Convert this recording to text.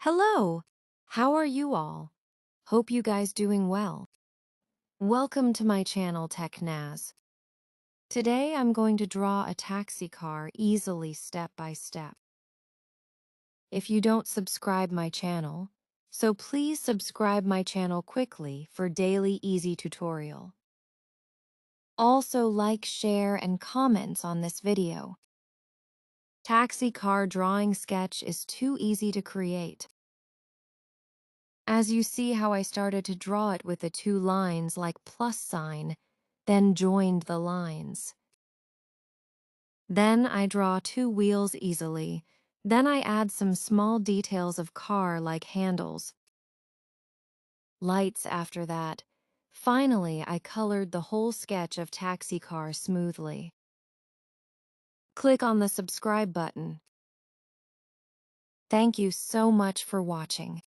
Hello! How are you all? Hope you guys doing well. Welcome to my channel TechNaz. Today I'm going to draw a taxi car easily step by step. If you don't subscribe my channel, so please subscribe my channel quickly for daily easy tutorial. Also like, share, and comments on this video. Taxi car drawing sketch is too easy to create. As you see how I started to draw it with the two lines like plus sign, then joined the lines. Then I draw two wheels easily. Then I add some small details of car like handles, lights after that. Finally, I colored the whole sketch of taxi car smoothly. Click on the subscribe button. Thank you so much for watching.